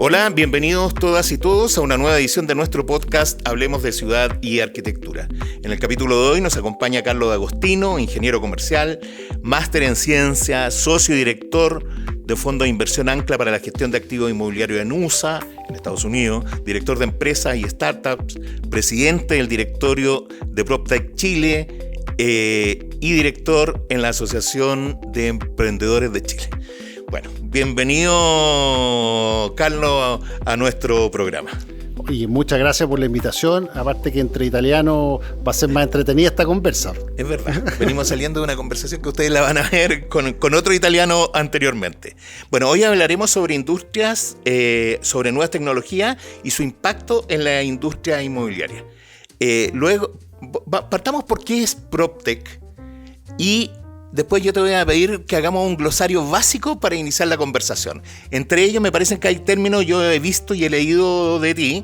Hola, bienvenidos todas y todos a una nueva edición de nuestro podcast Hablemos de Ciudad y Arquitectura. En el capítulo de hoy nos acompaña Carlos D'Agostino, ingeniero comercial, máster en ciencia, socio y director de Fondo de Inversión Ancla para la Gestión de Activos Inmobiliarios en USA, en Estados Unidos, director de empresas y startups, presidente del directorio de PropTech Chile y director en la Asociación de Emprendedores de Chile. Bueno, bienvenido, Carlos, a nuestro programa. Y muchas gracias por la invitación. Aparte que entre italianos va a ser más entretenida esta conversa. Es verdad, venimos saliendo de una conversación que ustedes la van a ver con otro italiano anteriormente. Bueno, hoy hablaremos sobre industrias, sobre nuevas tecnologías y su impacto en la industria inmobiliaria. Luego, partamos por qué es PropTech y después yo te voy a pedir que hagamos un glosario básico para iniciar la conversación. Entre ellos me parecen que hay términos yo he visto y he leído de ti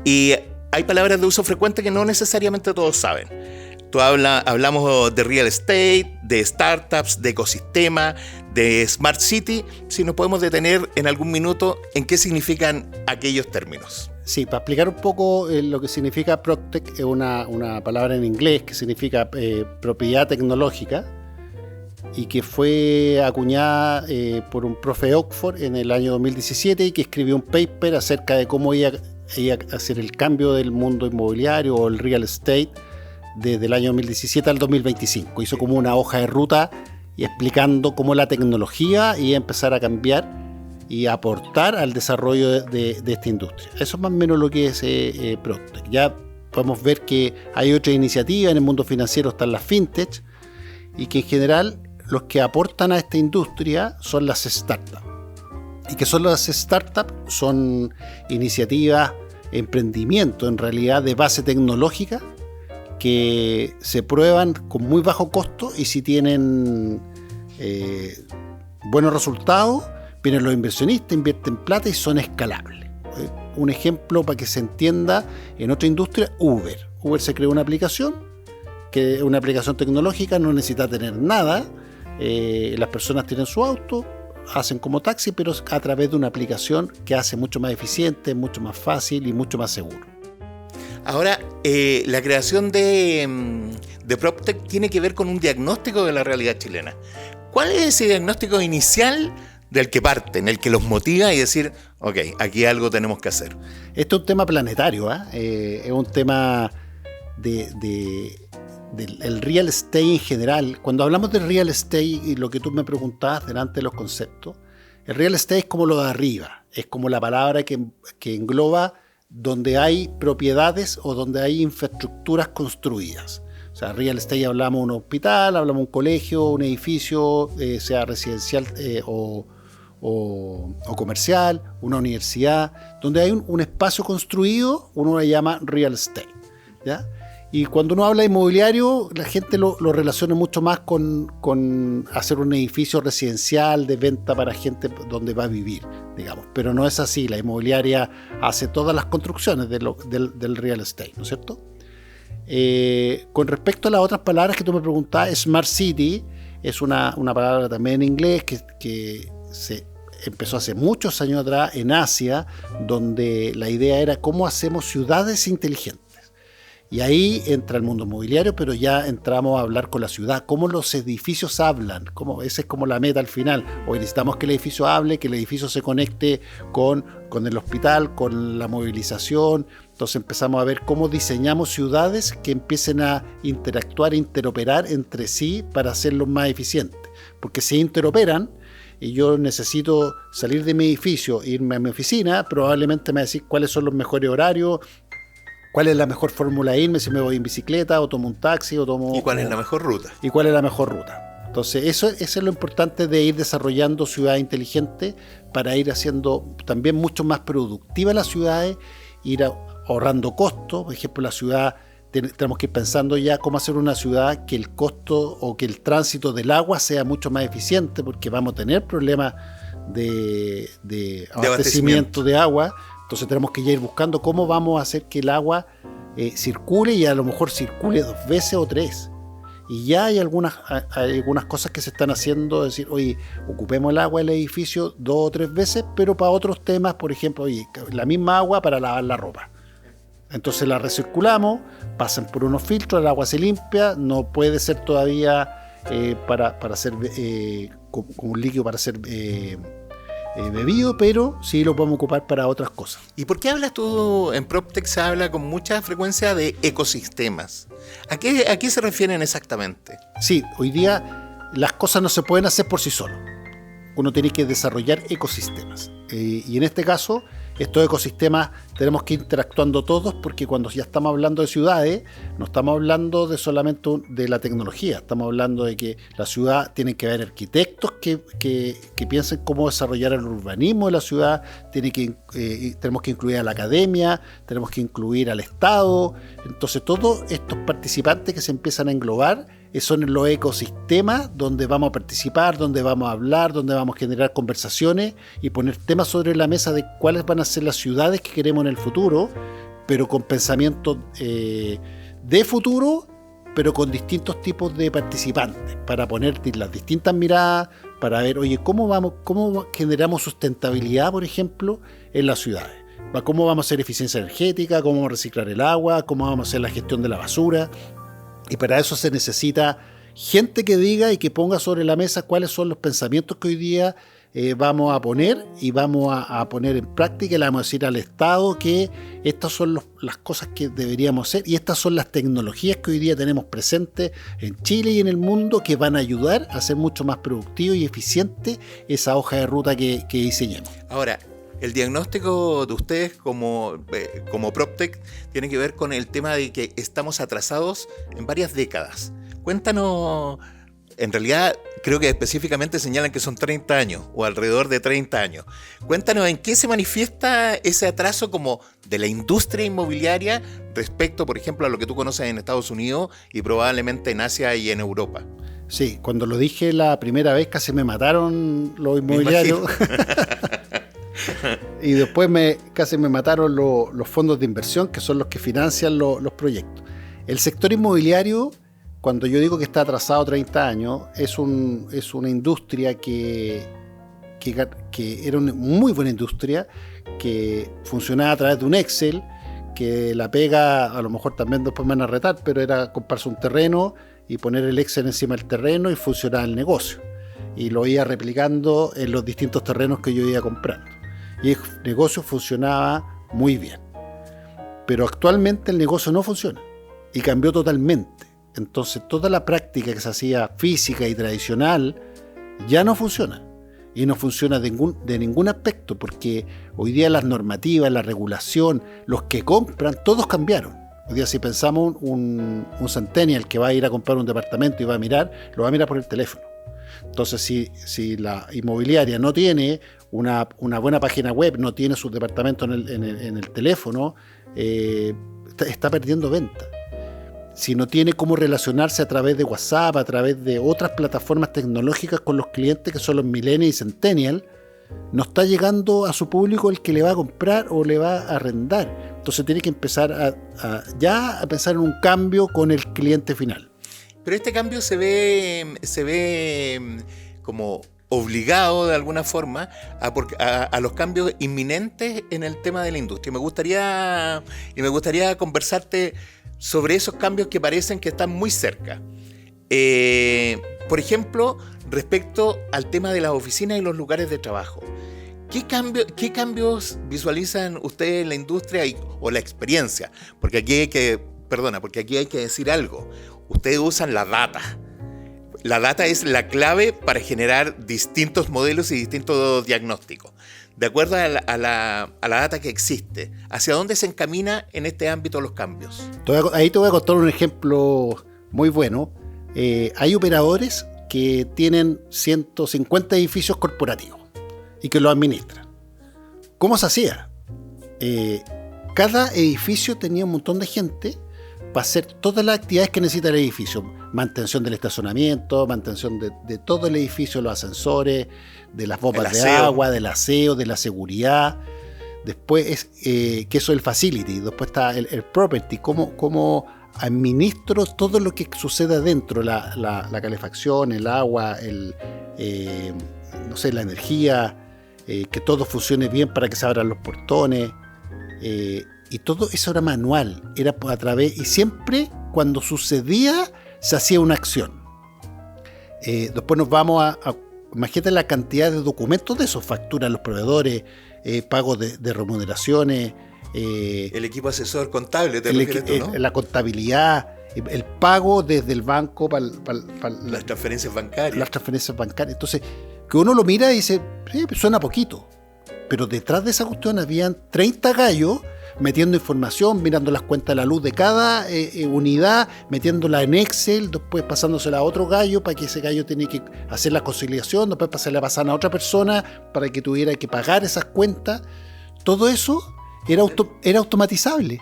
y hay palabras de uso frecuente que no necesariamente todos saben. Hablamos de real estate, de startups, de ecosistema, de smart city. Si nos podemos detener en algún minuto en qué significan aquellos términos. Sí, para explicar un poco lo que significa PropTech, es una palabra en inglés que significa propiedad tecnológica, y que fue acuñada por un profe de Oxford en el año 2017 y que escribió un paper acerca de cómo iba a hacer el cambio del mundo inmobiliario o el real estate desde el año 2017 al 2025. Hizo como una hoja de ruta y explicando cómo la tecnología iba a empezar a cambiar y a aportar al desarrollo de esta industria. Eso es más o menos lo que es PropTech. Ya podemos ver que hay otra iniciativa en el mundo financiero, están las fintech, y que en general los que aportan a esta industria son las startups. ¿Y qué son las startups? Son iniciativas, emprendimientos en realidad de base tecnológica que se prueban con muy bajo costo y si tienen buenos resultados, vienen los inversionistas, invierten plata y son escalables. Un ejemplo para que se entienda en otra industria, Uber. Uber se creó una aplicación, que es una aplicación tecnológica, no necesita tener nada. Las personas tienen su auto, hacen como taxi, pero a través de una aplicación que hace mucho más eficiente, mucho más fácil y mucho más seguro. Ahora, la creación de PropTech tiene que ver con un diagnóstico de la realidad chilena. ¿Cuál es ese diagnóstico inicial del que parten, el que los motiva y decir, ok, aquí algo tenemos que hacer? Esto es un tema planetario, es un tema del real estate en general. Cuando hablamos de real estate y lo que tú me preguntabas delante de los conceptos, el real estate es como lo de arriba, es como la palabra que engloba donde hay propiedades o donde hay infraestructuras construidas. O sea, real estate hablamos de un hospital, hablamos de un colegio, un edificio, sea residencial o comercial, una universidad, donde hay un espacio construido, uno lo llama real estate, ¿ya? Y cuando uno habla de inmobiliario, la gente lo relaciona mucho más con hacer un edificio residencial de venta para gente donde va a vivir, digamos. Pero no es así, la inmobiliaria hace todas las construcciones del real estate, ¿no es cierto? Con respecto a las otras palabras que tú me preguntabas, Smart City es una palabra también en inglés que se empezó hace muchos años atrás en Asia, donde la idea era cómo hacemos ciudades inteligentes. Y ahí entra el mundo inmobiliario, pero ya entramos a hablar con la ciudad, cómo los edificios hablan, esa es como la meta al final. Hoy necesitamos que el edificio hable, que el edificio se conecte con el hospital, con la movilización. Entonces empezamos a ver cómo diseñamos ciudades que empiecen a interactuar e interoperar entre sí para hacerlos más eficientes. Porque si interoperan y yo necesito salir de mi edificio e irme a mi oficina, probablemente me va a decir cuáles son los mejores horarios, cuál es la mejor fórmula de irme, si me voy en bicicleta o tomo un taxi o tomo... ¿Y cuál es la mejor ruta? ¿Y cuál es la mejor ruta? Entonces eso es lo importante de ir desarrollando ciudades inteligentes para ir haciendo también mucho más productivas las ciudades, ir ahorrando costos. Por ejemplo, la ciudad, tenemos que ir pensando ya cómo hacer una ciudad que el costo o que el tránsito del agua sea mucho más eficiente, porque vamos a tener problemas de abastecimiento de agua. Entonces tenemos que ya ir buscando cómo vamos a hacer que el agua circule y a lo mejor circule 2 veces o 3. Y ya hay algunas cosas que se están haciendo, es decir, oye, ocupemos el agua del edificio 2 o 3 veces, pero para otros temas, por ejemplo, oye, la misma agua para lavar la ropa. Entonces la recirculamos, pasan por unos filtros, el agua se limpia, no puede ser todavía para ser como un líquido para ser bebido, pero sí lo podemos ocupar para otras cosas. ¿Y por qué hablas tú, en PropTech se habla con mucha frecuencia de ecosistemas? ¿A qué se refieren exactamente? Sí, hoy día las cosas no se pueden hacer por sí solos. Uno tiene que desarrollar ecosistemas. Y en este caso, estos ecosistemas tenemos que ir interactuando todos, porque cuando ya estamos hablando de ciudades, no estamos hablando de solamente de la tecnología, estamos hablando de que la ciudad tiene que haber arquitectos que piensen cómo desarrollar el urbanismo de la ciudad, tenemos que incluir a la academia, tenemos que incluir al Estado. Entonces todos estos participantes que se empiezan a englobar son los ecosistemas donde vamos a participar, donde vamos a hablar, donde vamos a generar conversaciones y poner temas sobre la mesa de cuáles van a ser las ciudades que queremos en el futuro, pero con pensamiento de futuro, pero con distintos tipos de participantes, para poner las distintas miradas, para ver, oye, cómo generamos sustentabilidad, por ejemplo, en las ciudades. ¿Cómo vamos a hacer eficiencia energética? ¿Cómo vamos a reciclar el agua? ¿Cómo vamos a hacer la gestión de la basura? Y para eso se necesita gente que diga y que ponga sobre la mesa cuáles son los pensamientos que hoy día vamos a poner y vamos a poner en práctica, y le vamos a decir al Estado que estas son las cosas que deberíamos hacer, y estas son las tecnologías que hoy día tenemos presentes en Chile y en el mundo, que van a ayudar a ser mucho más productivo y eficiente esa hoja de ruta que diseñemos. Ahora, el diagnóstico de ustedes como PropTech tiene que ver con el tema de que estamos atrasados en varias décadas. Cuéntanos, en realidad creo que específicamente señalan que son 30 años o alrededor de 30 años. Cuéntanos en qué se manifiesta ese atraso como de la industria inmobiliaria respecto, por ejemplo, a lo que tú conoces en Estados Unidos y probablemente en Asia y en Europa. Sí, cuando lo dije la primera vez casi me mataron los inmobiliarios. Y después casi me mataron los fondos de inversión, que son los que financian los proyectos. El sector inmobiliario, cuando yo digo que está atrasado 30 años, es una industria que era una muy buena industria, que funcionaba a través de un Excel, que la pega, a lo mejor también después me van a retar, pero era comprarse un terreno y poner el Excel encima del terreno y funcionaba el negocio. Y lo iba replicando en los distintos terrenos que yo iba comprando. Y el negocio funcionaba muy bien. Pero actualmente el negocio no funciona y cambió totalmente. Entonces toda la práctica que se hacía física y tradicional ya no funciona. Y no funciona de ningún aspecto, porque hoy día las normativas, la regulación, los que compran, todos cambiaron. Hoy día si pensamos un centennial que va a ir a comprar un departamento y va a mirar, lo va a mirar por el teléfono. Entonces si la inmobiliaria no tiene una buena página web, no tiene su departamento en el teléfono, está perdiendo venta. Si no tiene cómo relacionarse a través de WhatsApp, a través de otras plataformas tecnológicas con los clientes que son los millennials y centennials, no está llegando a su público el que le va a comprar o le va a arrendar. Entonces tiene que empezar a pensar en un cambio con el cliente final. Pero este cambio se ve como obligado de alguna forma a los cambios inminentes en el tema de la industria. Me gustaría conversarte sobre esos cambios que parecen que están muy cerca. Por ejemplo, respecto al tema de las oficinas y los lugares de trabajo. ¿Qué cambios visualizan ustedes en la industria o la experiencia? Porque aquí hay que decir algo. Ustedes usan la data. La data es la clave para generar distintos modelos y distintos diagnósticos. De acuerdo a la data que existe, ¿hacia dónde se encamina en este ámbito los cambios? Ahí te voy a contar un ejemplo muy bueno. Hay operadores que tienen 150 edificios corporativos y que los administran. ¿Cómo se hacía? Cada edificio tenía un montón de gente para hacer todas las actividades que necesita el edificio. Mantención del estacionamiento, mantención de todo el edificio, los ascensores, de las bombas de agua, del aseo, de la seguridad. Después que eso es el facility. Después está el property, cómo administro todo lo que sucede adentro, la calefacción, el agua, no sé, la energía, que todo funcione bien para que se abran los portones, y todo eso era manual, era a través, y siempre cuando sucedía se hacía una acción. Después nos vamos imagínate la cantidad de documentos de eso, facturas a los proveedores, pagos de remuneraciones, el equipo asesor contable, ¿te refieres tú, no? La contabilidad, el pago desde el banco para las transferencias bancarias. Las transferencias bancarias. Entonces, que uno lo mira y dice, sí, suena poquito. Pero detrás de esa cuestión habían 30 gallos metiendo información, mirando las cuentas de la luz de cada unidad, metiéndola en Excel, después pasándosela a otro gallo para que ese gallo tenía que hacer la conciliación, después pasar a otra persona para que tuviera que pagar esas cuentas. Todo eso era automatizable.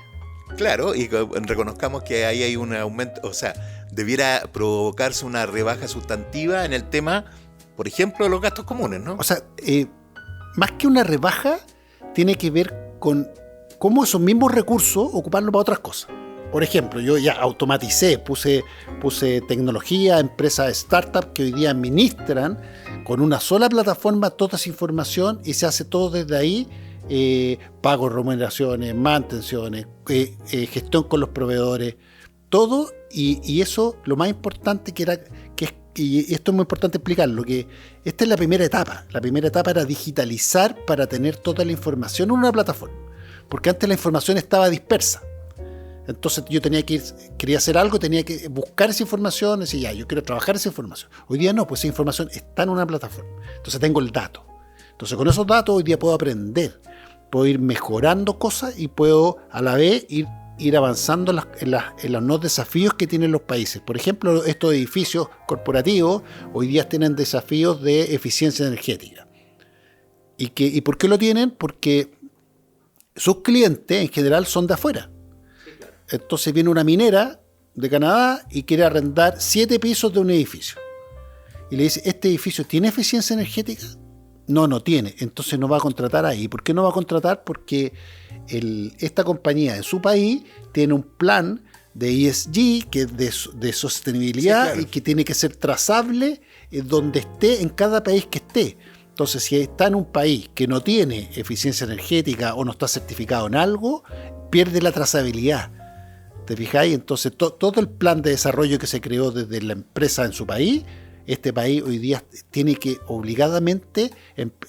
Claro, y reconozcamos que ahí hay un aumento, o sea, debiera provocarse una rebaja sustantiva en el tema, por ejemplo, de los gastos comunes, ¿no? O sea, más que una rebaja, tiene que ver con cómo esos mismos recursos ocuparlos para otras cosas. Por ejemplo, yo ya automaticé, puse tecnología, empresas startup que hoy día administran con una sola plataforma toda esa información y se hace todo desde ahí. Pagos, remuneraciones, mantenciones, gestión con los proveedores, todo, y eso lo más importante y esto es muy importante explicarlo, que esta es la primera etapa. La primera etapa era digitalizar para tener toda la información en una plataforma, porque antes la información estaba dispersa. Entonces yo quería hacer algo, tenía que buscar esa información, decir, ya, yo quiero trabajar esa información. Hoy día no, pues esa información está en una plataforma. Entonces tengo el dato. Entonces con esos datos hoy día puedo aprender, puedo ir mejorando cosas y puedo a la vez ir avanzando en los nuevos desafíos que tienen los países. Por ejemplo, estos edificios corporativos hoy día tienen desafíos de eficiencia energética. ¿Y por qué lo tienen? Porque sus clientes en general son de afuera. Entonces viene una minera de Canadá y quiere arrendar 7 pisos de un edificio. Y le dice, ¿este edificio tiene eficiencia energética? No tiene, entonces no va a contratar ahí. ¿Por qué no va a contratar? Porque esta compañía en su país tiene un plan de ESG, que es de sostenibilidad, sí, claro, y que tiene que ser trazable donde esté, en cada país que esté. Entonces, si está en un país que no tiene eficiencia energética o no está certificado en algo, pierde la trazabilidad. ¿Te fijáis? Entonces, todo el plan de desarrollo que se creó desde la empresa en su país, este país hoy día tiene que obligadamente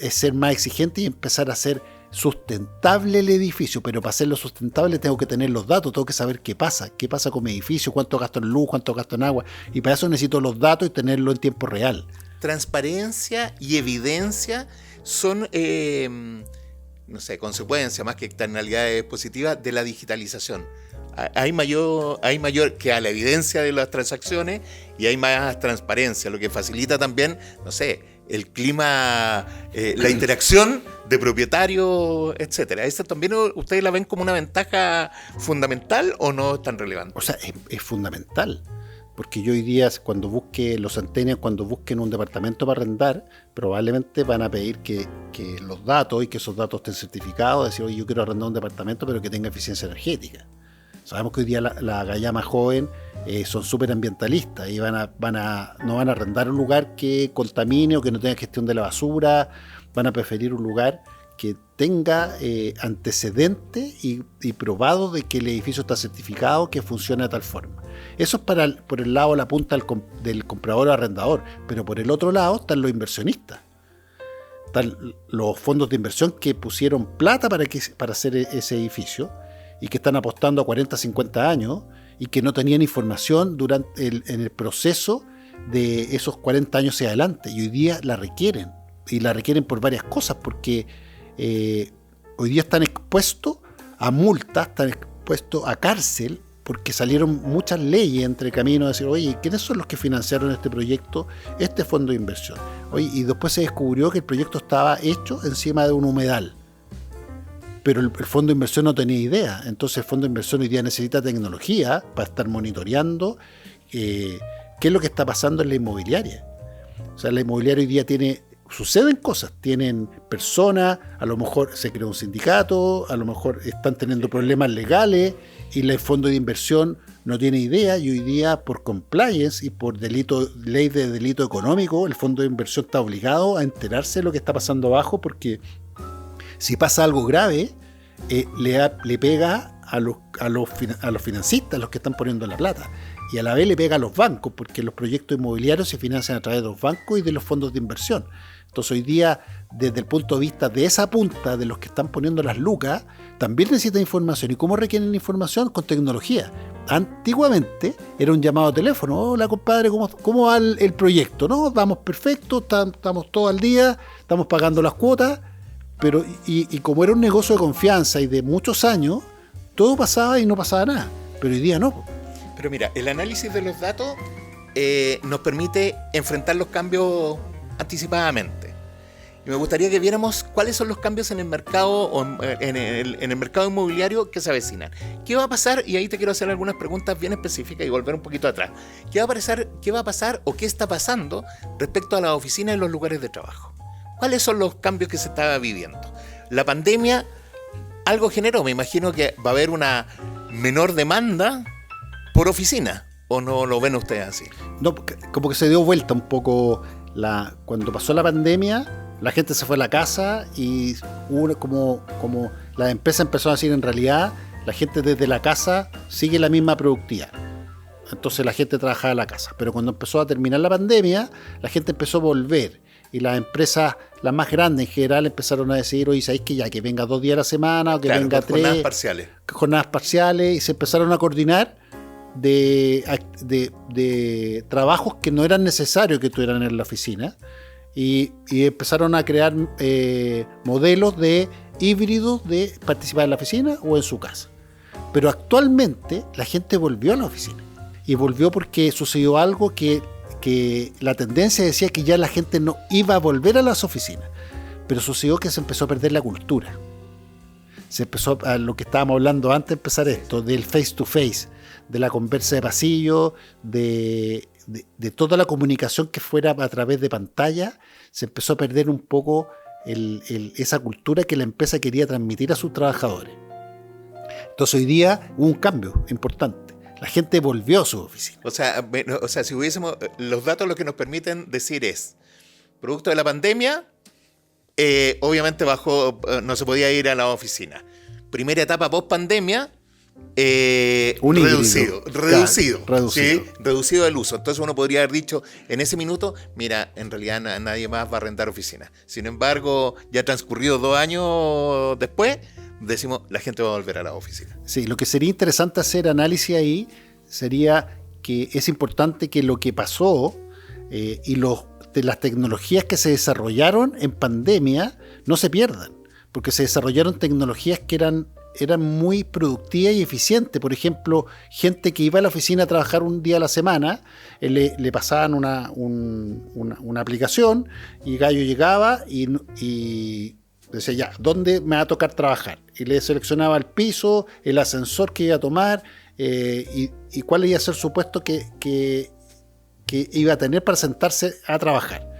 ser más exigente y empezar a hacer sustentable el edificio. Pero para hacerlo sustentable tengo que tener los datos, tengo que saber qué pasa con mi edificio, cuánto gasto en luz, cuánto gasto en agua, y para eso necesito los datos y tenerlo en tiempo real. Transparencia y evidencia son, consecuencias más que externalidades positivas de la digitalización. Hay mayor que a la evidencia de las transacciones y hay más transparencia, lo que facilita también, el clima, la interacción de propietarios, etcétera. ¿Esta también ustedes la ven como una ventaja fundamental o no es tan relevante? O sea, es fundamental. Porque yo hoy día, cuando busquen un departamento para arrendar, probablemente van a pedir que los datos y que esos datos estén certificados, decir, oye, yo quiero arrendar un departamento pero que tenga eficiencia energética. Sabemos que hoy día la galla más joven son súper ambientalistas y no van a arrendar un lugar que contamine o que no tenga gestión de la basura, van a preferir un lugar que tenga antecedentes y probado de que el edificio está certificado, que funciona de tal forma. Eso es por el lado, la punta del comprador o arrendador, pero por el otro lado están los inversionistas. Están los fondos de inversión que pusieron plata para hacer ese edificio y que están apostando a 40, 50 años y que no tenían información en el proceso de esos 40 años hacia adelante. Y hoy día la requieren. Y la requieren por varias cosas, porque hoy día están expuestos a multas, están expuestos a cárcel, porque salieron muchas leyes entre caminos de decir, oye, ¿quiénes son los que financiaron este proyecto, este fondo de inversión? Oye, y después se descubrió que el proyecto estaba hecho encima de un humedal. Pero el fondo de inversión no tenía idea. Entonces el fondo de inversión hoy día necesita tecnología para estar monitoreando qué es lo que está pasando en la inmobiliaria. O sea, la inmobiliaria hoy día suceden cosas, tienen personas, a lo mejor se creó un sindicato, a lo mejor están teniendo problemas legales y el fondo de inversión no tiene idea, y hoy día por compliance y por ley de delito económico, el fondo de inversión está obligado a enterarse de lo que está pasando abajo, porque si pasa algo grave, le pega a los financistas, a los que están poniendo la plata, y a la vez le pega a los bancos, porque los proyectos inmobiliarios se financian a través de los bancos y de los fondos de inversión. Entonces hoy día, desde el punto de vista de esa punta, de los que están poniendo las lucas, también necesitan información. ¿Y cómo requieren información? Con tecnología. Antiguamente era un llamado a teléfono. Hola compadre, ¿cómo va el proyecto? No, vamos perfecto, estamos todo al día, estamos pagando las cuotas, pero y como era un negocio de confianza y de muchos años, todo pasaba y no pasaba nada. Pero hoy día no. Pero mira, el análisis de los datos nos permite enfrentar los cambios anticipadamente. Y me gustaría que viéramos cuáles son los cambios en el mercado o en el mercado inmobiliario que se avecinan. ¿Qué va a pasar? Y ahí te quiero hacer algunas preguntas bien específicas y volver un poquito atrás. ¿Qué va a pasar o qué está pasando respecto a las oficinas y los lugares de trabajo? ¿Cuáles son los cambios que se está viviendo? La pandemia algo generó. Me imagino que va a haber una menor demanda por oficina. ¿O no lo ven ustedes así? No, como que se dio vuelta un poco cuando pasó la pandemia, la gente se fue a la casa y hubo como las empresas empezaron a decir, en realidad la gente desde la casa sigue la misma productividad. Entonces la gente trabajaba en la casa. Pero cuando empezó a terminar la pandemia, la gente empezó a volver. Y las empresas, las más grandes en general, empezaron a decir, oye, ¿sabéis que ya que venga 2 días a la semana o que venga 3? Jornadas parciales. Jornadas parciales, y se empezaron a coordinar de trabajos que no eran necesarios que estuvieran en la oficina, y empezaron a crear modelos de híbridos de participar en la oficina o en su casa. Pero actualmente la gente volvió a la oficina, y volvió porque sucedió algo que la tendencia decía que ya la gente no iba a volver a las oficinas, pero sucedió que se empezó a perder la cultura. Se empezó a lo que estábamos hablando antes de empezar esto, del face to face, de la conversa de pasillo, de toda la comunicación que fuera a través de pantalla. Se empezó a perder un poco esa cultura que la empresa quería transmitir a sus trabajadores. Entonces hoy día hubo un cambio importante. La gente volvió a su oficina. O sea, si hubiésemos, los datos lo que nos permiten decir es, producto de la pandemia, obviamente no se podía ir a la oficina. Primera etapa post pandemia, reducido el uso. Entonces uno podría haber dicho en ese minuto, mira, en realidad nadie más va a arrendar oficina. Sin embargo, ya transcurrido 2 años después, decimos, la gente va a volver a la oficina. Sí, lo que sería interesante hacer análisis ahí sería que es importante que lo que pasó y de las tecnologías que se desarrollaron en pandemia no se pierdan, porque se desarrollaron tecnologías que eran muy productivas y eficientes. Por ejemplo, gente que iba a la oficina a trabajar un día a la semana, le pasaban una aplicación, y Gallo llegaba y decía, ya, ¿dónde me va a tocar trabajar? Y le seleccionaba el piso, el ascensor que iba a tomar, y cuál iba a ser su puesto que iba a tener para sentarse a trabajar.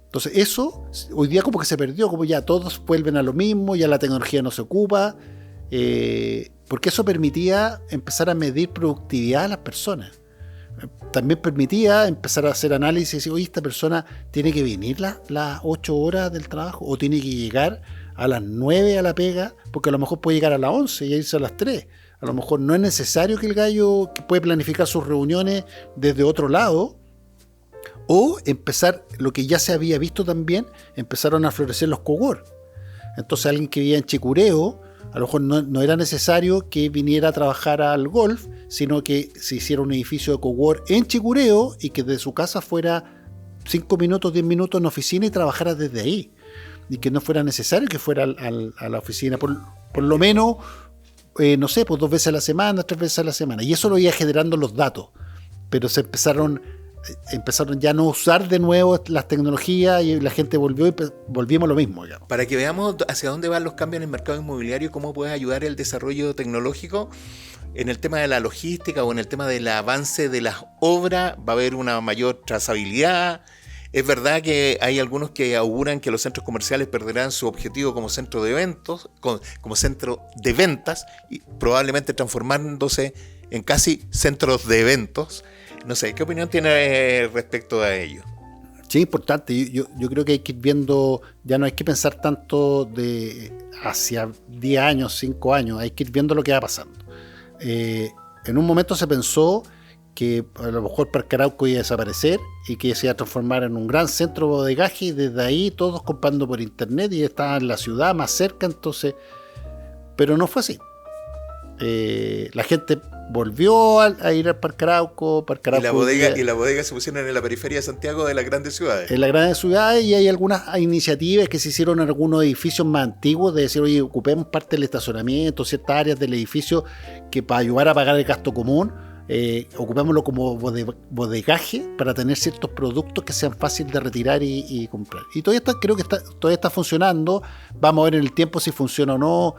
Entonces eso hoy día como que se perdió, como ya todos vuelven a lo mismo, ya la tecnología no se ocupa, porque eso permitía empezar a medir productividad a las personas. También permitía empezar a hacer análisis y decir, oye, esta persona tiene que venir las 8 horas del trabajo, o tiene que llegar a las 9 a la pega, porque a lo mejor puede llegar a las 11 y irse a las 3. A lo mejor no es necesario que el gallo, que puede planificar sus reuniones desde otro lado, o empezar, lo que ya se había visto también, empezaron a florecer los cowork. Entonces alguien que vivía en Chicureo, a lo mejor no era necesario que viniera a trabajar al golf, sino que se hiciera un edificio de cowork en Chicureo y que de su casa fuera 5 minutos, 10 minutos en oficina y trabajara desde ahí. Y que no fuera necesario que fuera a la oficina, por lo menos, no sé, pues 2 veces a la semana, 3 veces a la semana. Y eso lo iba generando los datos. Pero se empezaron ya a no usar de nuevo las tecnologías, y la gente volvimos a lo mismo, digamos. Para que veamos hacia dónde van los cambios en el mercado inmobiliario y cómo puede ayudar el desarrollo tecnológico en el tema de la logística o en el tema del avance de las obras, va a haber una mayor trazabilidad. Es verdad que hay algunos que auguran que los centros comerciales perderán su objetivo como centro de eventos, como centro de ventas, y probablemente transformándose en casi centros de eventos. No sé, ¿qué opinión tiene respecto a ello? Sí, importante. Yo creo que hay que ir viendo, ya no hay que pensar tanto de hacia 10 años, 5 años, hay que ir viendo lo que va pasando. En un momento se pensó que a lo mejor Parque Arauco iba a desaparecer y que se iba a transformar en un gran centro de bodegaje, y desde ahí todos comprando por internet y estaban en la ciudad más cerca, entonces, pero no fue así. La gente volvió a ir al Parque Arauco. Y la bodega se pusieron en la periferia de Santiago, de las grandes ciudades. En las grandes ciudades, y hay algunas iniciativas que se hicieron en algunos edificios más antiguos, de decir, oye, ocupemos parte del estacionamiento, ciertas áreas del edificio, que para ayudar a pagar el gasto común, ocupémoslo como bodegaje para tener ciertos productos que sean fáciles de retirar y comprar. Y creo que todavía está funcionando. Vamos a ver en el tiempo si funciona o no.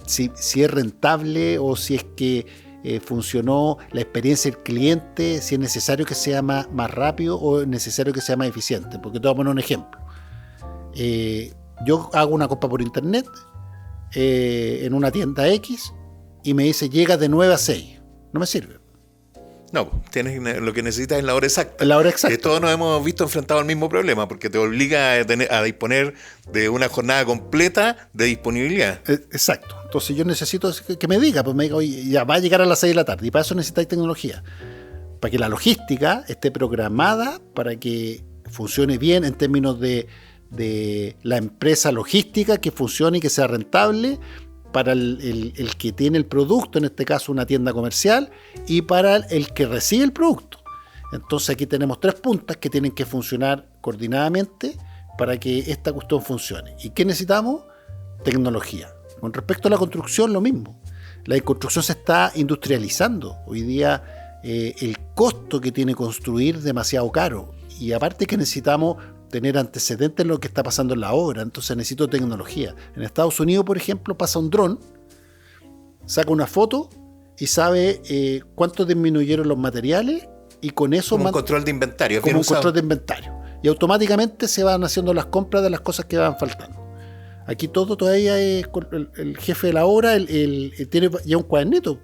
Si es rentable, o si es que funcionó la experiencia del cliente, si es necesario que sea más rápido o es necesario que sea más eficiente. Porque te voy a poner un ejemplo. Yo hago una compra por internet en una tienda X y me dice llega de 9 a 6. No me sirve. No, tienes lo que necesitas en la hora exacta. En la hora exacta. Todos nos hemos visto enfrentados al mismo problema, porque te obliga a disponer de una jornada completa de disponibilidad. Exacto. Entonces yo necesito que me diga, oye, ya va a llegar a las 6 de la tarde, y para eso necesitáis tecnología. Para que la logística esté programada, para que funcione bien en términos de la empresa logística, que funcione y que sea rentable, para el que tiene el producto, en este caso una tienda comercial, y para el que recibe el producto. Entonces aquí tenemos 3 puntas que tienen que funcionar coordinadamente para que esta cuestión funcione. ¿Y qué necesitamos? Tecnología. Con respecto a la construcción, lo mismo. La construcción se está industrializando. Hoy día el costo que tiene construir es demasiado caro, y aparte que necesitamos tener antecedentes en lo que está pasando en la obra, entonces necesito tecnología. En Estados Unidos, por ejemplo, pasa un dron, saca una foto y sabe cuánto disminuyeron los materiales, y con eso... Como un control de inventario. Como un control de inventario. Y automáticamente se van haciendo las compras de las cosas que van faltando. Aquí todo todavía es el jefe de la obra, tiene ya un cuadernito,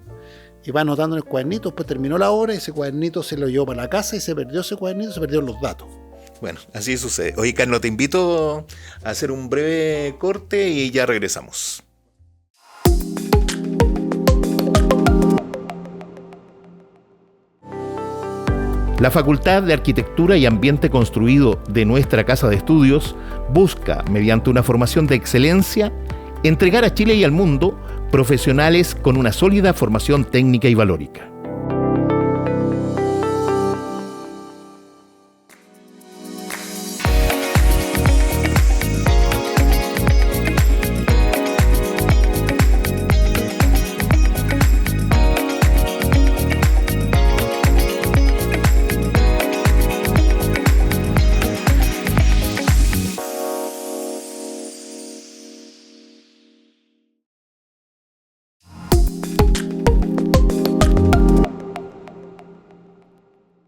y va anotando en el cuadernito, después terminó la obra, y ese cuadernito se lo llevó para la casa, y se perdió ese cuadernito, se perdieron los datos. Bueno, así sucede. Oye, Carlos, te invito a hacer un breve corte y ya regresamos. La Facultad de Arquitectura y Ambiente Construido de nuestra Casa de Estudios busca, mediante una formación de excelencia, entregar a Chile y al mundo profesionales con una sólida formación técnica y valórica.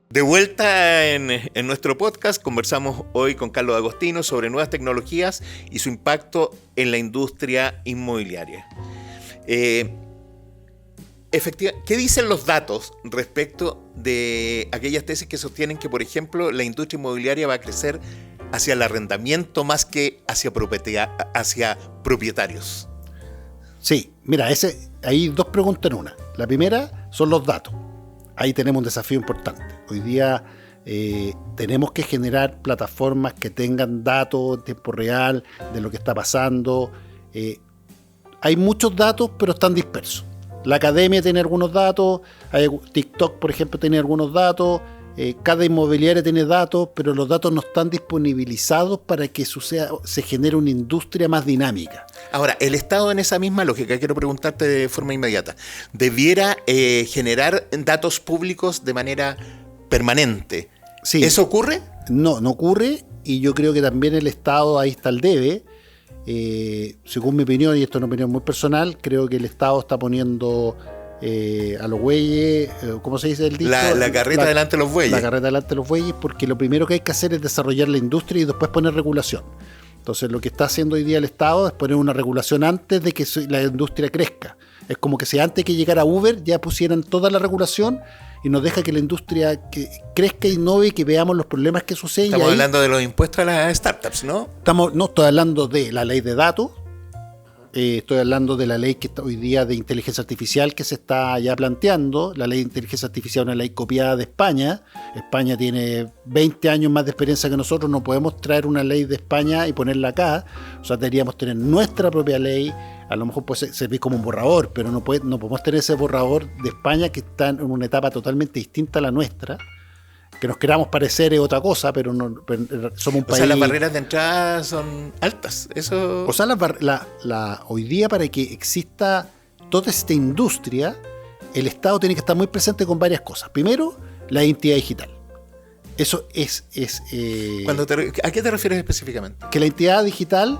De vuelta en nuestro podcast, conversamos hoy con Carlos Agostino sobre nuevas tecnologías y su impacto en la industria inmobiliaria. ¿Qué dicen los datos respecto de aquellas tesis que sostienen que, por ejemplo, la industria inmobiliaria va a crecer hacia el arrendamiento más que hacia propietarios? Sí, mira, hay 2 preguntas en una. La primera son los datos. Ahí tenemos un desafío importante. Hoy día tenemos que generar plataformas que tengan datos en tiempo real de lo que está pasando. Hay muchos datos, pero están dispersos. La academia tiene algunos datos, TikTok, por ejemplo, tiene algunos datos, cada inmobiliaria tiene datos, pero los datos no están disponibilizados para que se genere una industria más dinámica. Ahora, el Estado, en esa misma lógica, quiero preguntarte de forma inmediata, ¿debiera generar datos públicos de manera permanente? Sí. ¿Eso ocurre? No ocurre, y yo creo que también el Estado, ahí está el debe. Según mi opinión, y esto es una opinión muy personal, creo que el Estado está poniendo a los bueyes, ¿cómo se dice el dicho? La carreta delante de los bueyes. La carreta delante de los bueyes, porque lo primero que hay que hacer es desarrollar la industria y después poner regulación. Entonces lo que está haciendo hoy día el Estado es poner una regulación antes de que la industria crezca. Es como que si antes que llegara Uber ya pusieran toda la regulación y nos deja que la industria que crezca, innove y que veamos los problemas que suceden. Estamos hablando de los impuestos a las startups, ¿no? No estoy hablando de la ley de datos, estoy hablando de la ley que está hoy día de inteligencia artificial que se está ya planteando. La ley de inteligencia artificial es una ley copiada de España. España tiene 20 años más de experiencia que nosotros. No podemos traer una ley de España y ponerla acá. O sea, deberíamos tener nuestra propia ley. A lo mejor puede servir como un borrador, pero no podemos tener ese borrador de España que está en una etapa totalmente distinta a la nuestra. Que nos queramos parecer es otra cosa, pero somos un país... O sea, las barreras de entrada son altas. Eso... O sea, hoy día para que exista toda esta industria, el Estado tiene que estar muy presente con varias cosas. Primero, la identidad digital. Eso es... ¿A qué te refieres específicamente? Que la identidad digital...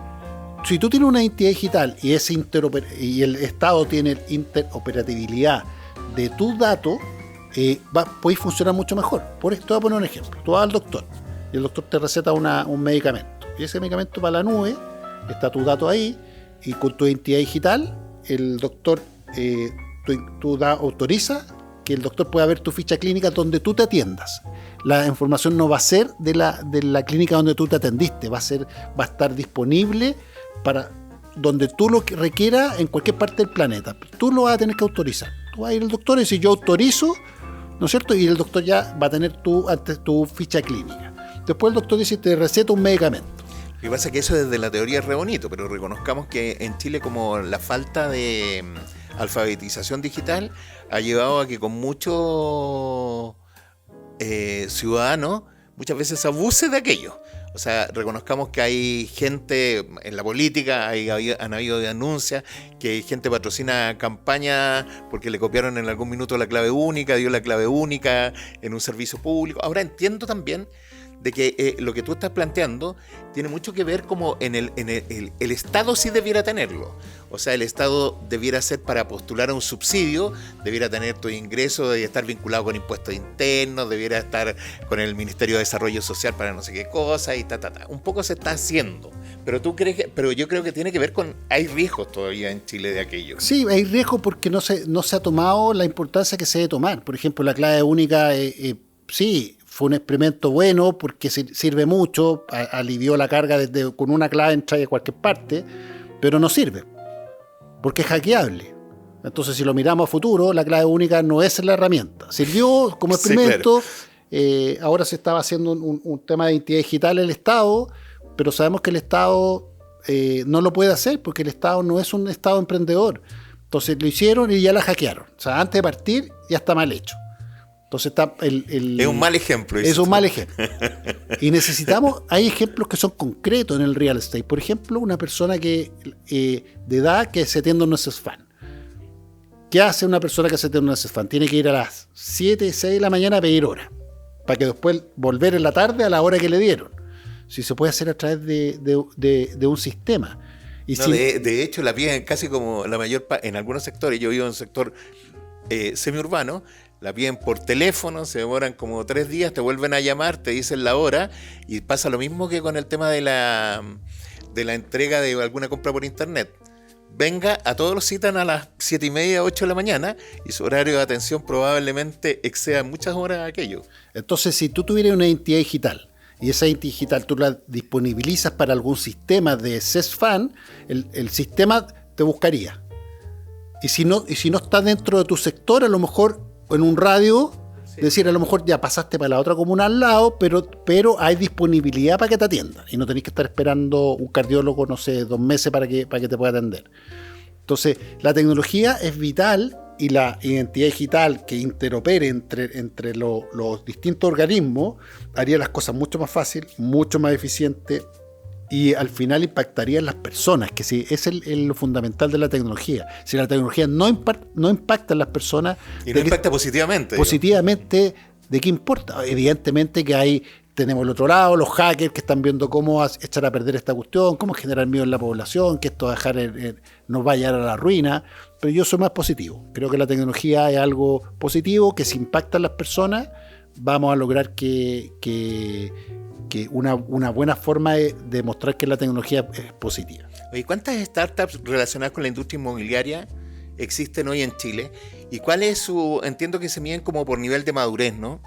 Si tú tienes una identidad digital y el Estado tiene interoperabilidad de tus datos, podéis funcionar mucho mejor. Por esto, te voy a poner un ejemplo. Tú vas al doctor y el doctor te receta un medicamento. Y ese medicamento va a la nube, está tu dato ahí, y con tu identidad digital, el doctor autoriza que el doctor pueda ver tu ficha clínica donde tú te atiendas. La información no va a ser de la clínica donde tú te atendiste, va a estar disponible para donde tú lo requieras en cualquier parte del planeta. Tú lo vas a tener que autorizar. Tú vas a ir al doctor y decir yo autorizo, ¿no es cierto? Y el doctor ya va a tener tu ficha clínica. Después el doctor dice te receta un medicamento. Lo que pasa es que eso desde la teoría es re bonito, pero reconozcamos que en Chile como la falta de alfabetización digital ha llevado a que con muchos ciudadanos muchas veces se abuse de aquello. O sea, reconozcamos que hay gente en la política, han habido denuncias, que gente patrocina campañas porque le copiaron en algún minuto la clave única, dio la clave única en un servicio público. Ahora entiendo también de que lo que tú estás planteando tiene mucho que ver como el Estado sí debiera tenerlo. O sea, el Estado debiera ser para postular a un subsidio, debiera tener tu ingreso, debiera estar vinculado con impuestos internos, debiera estar con el Ministerio de Desarrollo Social para no sé qué cosa y . Un poco se está haciendo. Pero yo creo que tiene que ver con... Hay riesgos todavía en Chile de aquello. Sí, hay riesgos porque no se ha tomado la importancia que se debe tomar. Por ejemplo, la clave única, sí, fue un experimento bueno porque sirve mucho, alivió la carga con una clave entra a cualquier parte, pero no sirve, porque es hackeable. Entonces, si lo miramos a futuro, la clave única no es la herramienta. Sirvió como experimento, sí, claro. Ahora se estaba haciendo un tema de identidad digital en el Estado, pero sabemos que el Estado no lo puede hacer porque el Estado no es un Estado emprendedor. Entonces lo hicieron y ya la hackearon. O sea, antes de partir ya está mal hecho. Entonces está es un mal ejemplo. Es un mal ejemplo. Y hay ejemplos que son concretos en el real estate. Por ejemplo, una persona de edad que se atiende a un SESFAN. ¿Qué hace una persona que se atiende a un SESFAN? Tiene que ir a las 7, 6 de la mañana a pedir hora, para que después volver en la tarde a la hora que le dieron. Si se puede hacer a través de un sistema. Y no, de hecho, la piden casi como la mayor parte, en algunos sectores. Yo vivo en un sector semiurbano, la piden por teléfono, se demoran como 3 días, te vuelven a llamar, te dicen la hora, y pasa lo mismo que con el tema de la entrega de alguna compra por internet. Venga, a todos los citan a las 7:30, 8 de la mañana, y su horario de atención probablemente exceda muchas horas aquello. Entonces, si tú tuvieras una identidad digital, y esa identidad digital tú la disponibilizas para algún sistema de SESFAN, el sistema te buscaría. Y si no está dentro de tu sector, a lo mejor en un radio, sí, decir, a lo mejor ya pasaste para la otra comuna al lado, pero hay disponibilidad para que te atiendan. Y no tenés que estar esperando un cardiólogo, no sé, 2 meses para que te pueda atender. Entonces, la tecnología es vital y la identidad digital que interopere entre los distintos organismos haría las cosas mucho más fácil, mucho más eficiente y al final impactaría en las personas, que sí, es lo fundamental de la tecnología. Si la tecnología no impacta en las personas... Y no impacta positivamente. Positivamente, ¿de qué importa? Evidentemente que tenemos el otro lado, los hackers que están viendo cómo echar a perder esta cuestión, cómo generar miedo en la población, que esto nos va a llevar a la ruina, pero yo soy más positivo. Creo que la tecnología es algo positivo, que si impacta en las personas, vamos a lograr que una buena forma de demostrar que la tecnología es positiva. Oye, ¿cuántas startups relacionadas con la industria inmobiliaria existen hoy en Chile y cuál es su, entiendo que se miden como por nivel de madurez, ¿no?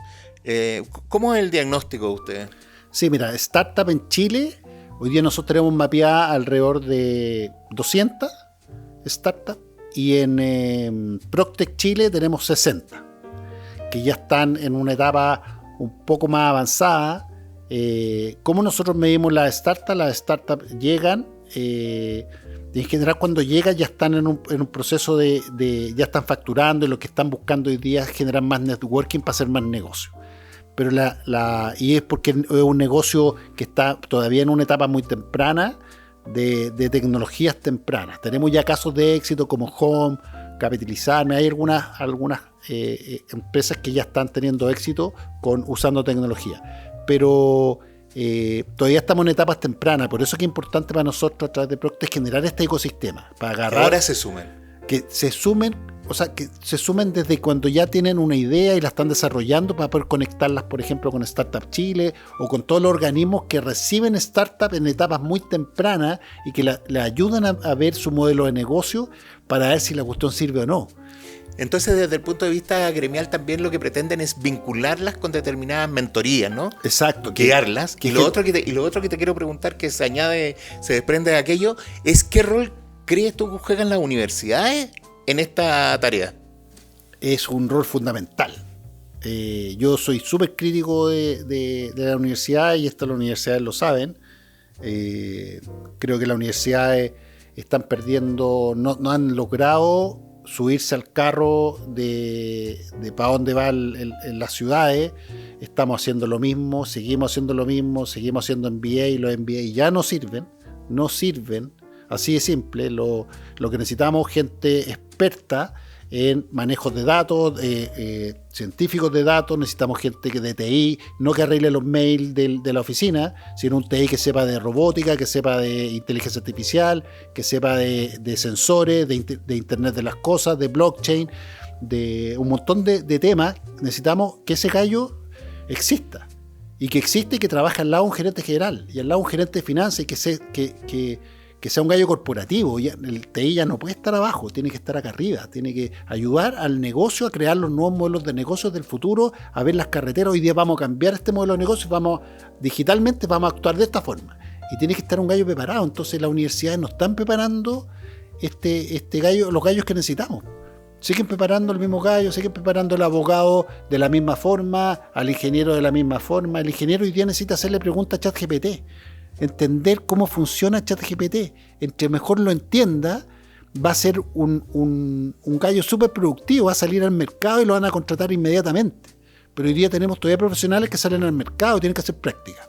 ¿Cómo es el diagnóstico de ustedes? Sí, mira, startup en Chile, hoy día nosotros tenemos mapeada alrededor de 200 startups y en Proctec Chile tenemos 60, que ya están en una etapa un poco más avanzada. ¿Cómo nosotros medimos las startups? Las startups llegan, y en general cuando llegan ya están en un proceso ya están facturando, y lo que están buscando hoy día es generar más networking para hacer más negocio. Pero y es porque es un negocio que está todavía en una etapa muy temprana de tecnologías tempranas. Tenemos ya casos de éxito como Home, Capitalizarme. Hay algunas empresas que ya están teniendo éxito usando tecnología. Pero todavía estamos en etapas tempranas. Por eso es que es importante para nosotros a través de Proctec generar este ecosistema. Para agarrar, ahora se sumen. Que se sumen desde cuando ya tienen una idea y la están desarrollando para poder conectarlas, por ejemplo, con Startup Chile o con todos los organismos que reciben startups en etapas muy tempranas y que le ayudan a ver su modelo de negocio para ver si la cuestión sirve o no. Entonces, desde el punto de vista gremial, también lo que pretenden es vincularlas con determinadas mentorías, ¿no? Exacto. Guiarlas. Y lo otro que te quiero preguntar, que se desprende de aquello, es ¿qué rol crees tú que juegan las universidades en esta tarea? Es un rol fundamental. Yo soy súper crítico de la universidad, y esto las universidades lo saben. Creo que las universidades están perdiendo, no han logrado subirse al carro de para dónde va en las ciudades. Estamos haciendo lo mismo, seguimos haciendo lo mismo, seguimos haciendo MBA, y los MBA ya no sirven. Así de simple. Lo que necesitamos, gente experta en manejos de datos, científicos de datos. Necesitamos gente de TI, no que arregle los mails de la oficina, sino un TI que sepa de robótica, que sepa de inteligencia artificial, que sepa de sensores, de Internet de las cosas, de blockchain, de un montón de temas. Necesitamos que ese gallo exista, y que existe y que trabaje al lado de un gerente general y al lado de un gerente de finanzas, y que sea un gallo corporativo. El TI ya no puede estar abajo, tiene que estar acá arriba, tiene que ayudar al negocio a crear los nuevos modelos de negocios del futuro, a ver las carreteras. Hoy día vamos a cambiar este modelo de negocio, digitalmente vamos a actuar de esta forma, y tiene que estar un gallo preparado. Entonces las universidades no están preparando los gallos que necesitamos. Siguen preparando el mismo gallo, siguen preparando al abogado de la misma forma, al ingeniero de la misma forma. El ingeniero hoy día necesita hacerle preguntas a ChatGPT, entender cómo funciona ChatGPT. Entre mejor lo entienda, va a ser un gallo súper productivo, va a salir al mercado y lo van a contratar inmediatamente. Pero hoy día tenemos todavía profesionales que salen al mercado y tienen que hacer práctica.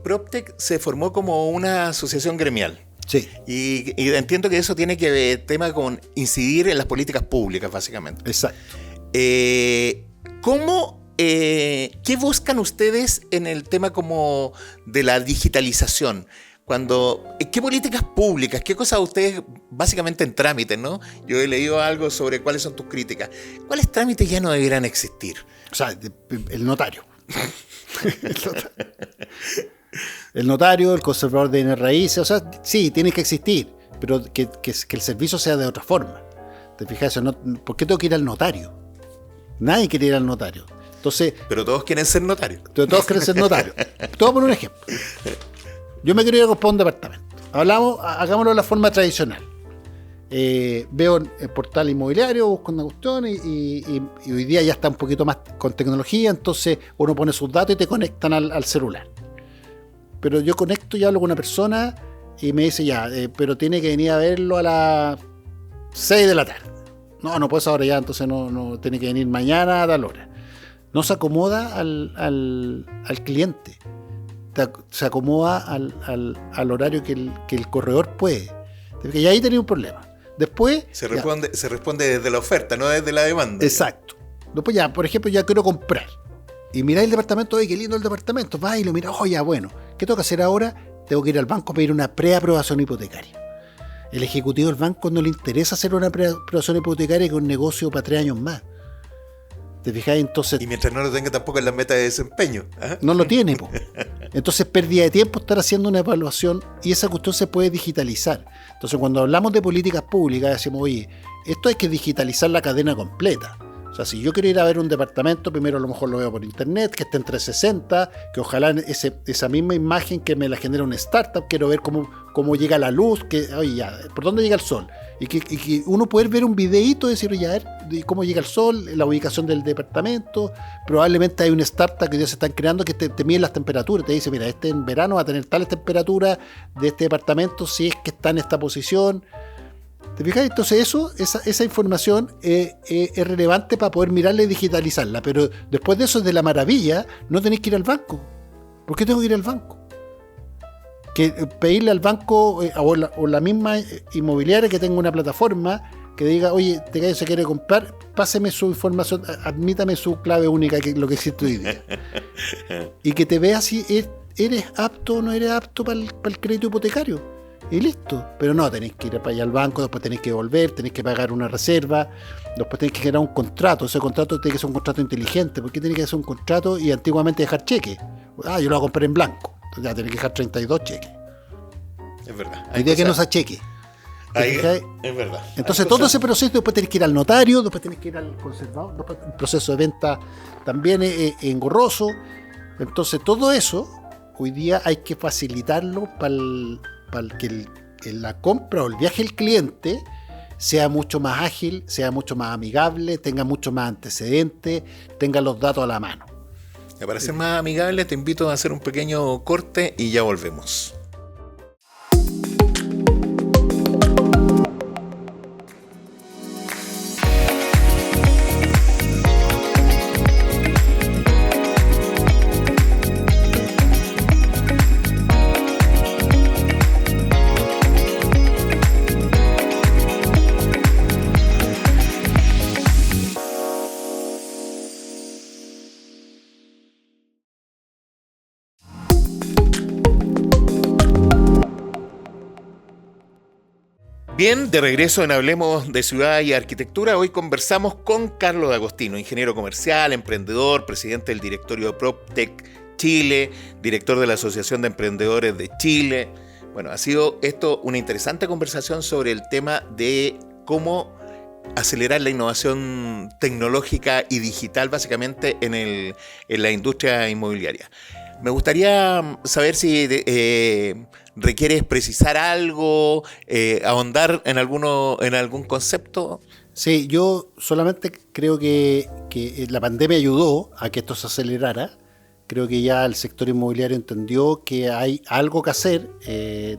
Proctec se formó como una asociación gremial. Sí. Y entiendo que eso tiene que ver tema con incidir en las políticas públicas, básicamente. Exacto. ¿Qué buscan ustedes en el tema como de la digitalización? ¿Qué políticas públicas, qué cosas ustedes básicamente en trámites, ¿no? Yo he leído algo sobre cuáles son tus críticas. ¿Cuáles trámites ya no deberían existir? O sea, el notario. El notario, el conservador de bienes raíces. O sea, sí, tiene que existir, pero que el servicio sea de otra forma. ¿Te fijas? ¿Por qué tengo que ir al notario? Nadie quiere ir al notario. Entonces, pero todos quieren ser notarios. Todos quieren ser notarios. Te voy a poner un ejemplo. Yo me quería ir a un departamento. Hagámoslo de la forma tradicional. Veo el portal inmobiliario, busco una cuestión y hoy día ya está un poquito más con tecnología, entonces uno pone sus datos y te conectan al celular. Pero yo conecto y hablo con una persona y me dice pero tiene que venir a verlo a las 6 de la tarde. No puedes ahora ya, entonces no tiene que venir mañana a tal hora. No se acomoda al cliente, se acomoda al horario que el corredor puede. Y ahí tenía un problema. Después se responde desde la oferta, no desde la demanda. Exacto. Después por ejemplo, ya quiero comprar. Y miráis el departamento, qué lindo el departamento. Vas y lo miras, bueno, ¿qué tengo que hacer ahora? Tengo que ir al banco a pedir una preaprobación hipotecaria. El ejecutivo del banco no le interesa hacer una preaprobación hipotecaria con un negocio para 3 años más. ¿Te fijas? Entonces, y mientras no lo tenga tampoco en la meta de desempeño. ¿Ah? No lo tiene, po. Entonces, pérdida de tiempo estar haciendo una evaluación, y esa cuestión se puede digitalizar. Entonces, cuando hablamos de políticas públicas, decimos, oye, esto hay que digitalizar la cadena completa. O sea, si yo quiero ir a ver un departamento, primero a lo mejor lo veo por internet, que esté en 360, que ojalá esa misma imagen que me la genera una startup, quiero ver cómo llega la luz, oye, ya, por dónde llega el sol. Y que uno puede ver un videíto y decir, oye, a ver, cómo llega el sol, la ubicación del departamento. Probablemente hay una startup que ya se están creando que te mide las temperaturas, te dice, mira, en verano va a tener tales temperaturas de este departamento si es que está en esta posición. ¿Te fijas? Entonces esa información es relevante para poder mirarla y digitalizarla, pero después de eso, de la maravilla, no tenéis que ir al banco. ¿Por qué tengo que ir al banco? Que pedirle al banco o la misma inmobiliaria que tenga una plataforma que diga, oye, Tecayo se quiere comprar, páseme su información, admítame su clave única, que es lo que existe hoy día. Y que te vea si eres apto o no eres apto para el crédito hipotecario. Y listo, pero no, tenéis que ir para allá al banco, después tenéis que volver, tenéis que pagar una reserva, después tenéis que generar un contrato. Ese contrato tiene que ser un contrato inteligente. ¿Por qué tiene que ser un contrato y antiguamente dejar cheques? Yo lo voy a comprar en blanco, entonces ya tenéis que dejar 32 cheques. Es verdad. Hay día que no sea cheque. Es verdad. Entonces todo ese proceso, después tenés que ir al notario, después tenés que ir al conservador, después el proceso de venta también es engorroso. Entonces todo eso hoy día hay que facilitarlo para que la compra o el viaje del cliente sea mucho más ágil, sea mucho más amigable, tenga mucho más antecedentes, tenga los datos a la mano. Para ser más amigable, te invito a hacer un pequeño corte y ya volvemos. Bien, de regreso en Hablemos de Ciudad y Arquitectura. Hoy conversamos con Carlos D'Agostino, ingeniero comercial, emprendedor, presidente del directorio de PropTech Chile, director de la Asociación de Emprendedores de Chile. Bueno, ha sido esto una interesante conversación sobre el tema de cómo acelerar la innovación tecnológica y digital, básicamente en la industria inmobiliaria. Me gustaría saber si requieres precisar algo, ahondar en algún concepto. Sí, yo solamente creo que la pandemia ayudó a que esto se acelerara. Creo que ya el sector inmobiliario entendió que hay algo que hacer,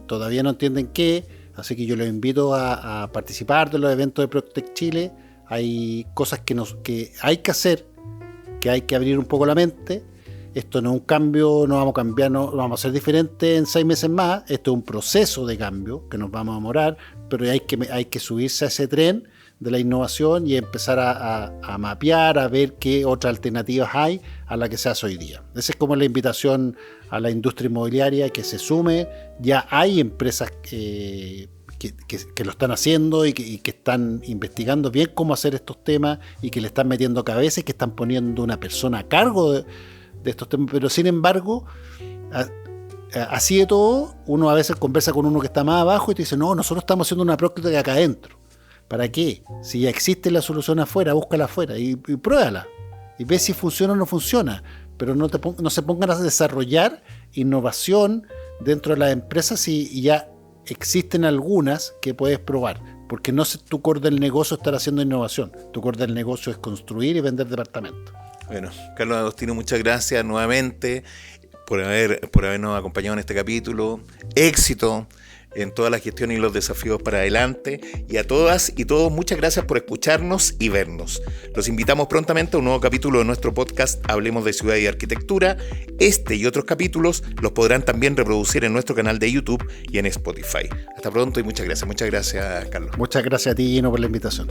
todavía no entienden qué, así que yo los invito a participar de los eventos de PropTech Chile. Hay cosas que hay que hacer, que hay que abrir un poco la mente. Esto no es un cambio, no vamos a cambiar, no vamos a ser diferentes en 6 meses más. Esto es un proceso de cambio que nos vamos a demorar, pero hay que subirse a ese tren de la innovación y empezar a mapear, a ver qué otras alternativas hay a la que se hace hoy día. Esa es como la invitación a la industria inmobiliaria, que se sume. Ya hay empresas que lo están haciendo y que están investigando bien cómo hacer estos temas y que le están metiendo cabeza y que están poniendo una persona a cargo de estos temas, pero sin embargo, así de todo, uno a veces conversa con uno que está más abajo y te dice, no, nosotros estamos haciendo una PropTech acá adentro. ¿Para qué? Si ya existe la solución afuera, búscala afuera y pruébala y ve si funciona o no funciona, pero no se pongan a desarrollar innovación dentro de las empresas y ya existen algunas que puedes probar, porque no es tu core del negocio estar haciendo innovación, tu core del negocio es construir y vender departamentos. Bueno, Carlos D'Agostino, muchas gracias nuevamente por habernos acompañado en este capítulo. Éxito en toda la gestión y los desafíos para adelante. Y a todas y todos, muchas gracias por escucharnos y vernos. Los invitamos prontamente a un nuevo capítulo de nuestro podcast Hablemos de Ciudad y Arquitectura. Este y otros capítulos los podrán también reproducir en nuestro canal de YouTube y en Spotify. Hasta pronto y muchas gracias. Muchas gracias, Carlos. Muchas gracias a ti, Gino, por la invitación.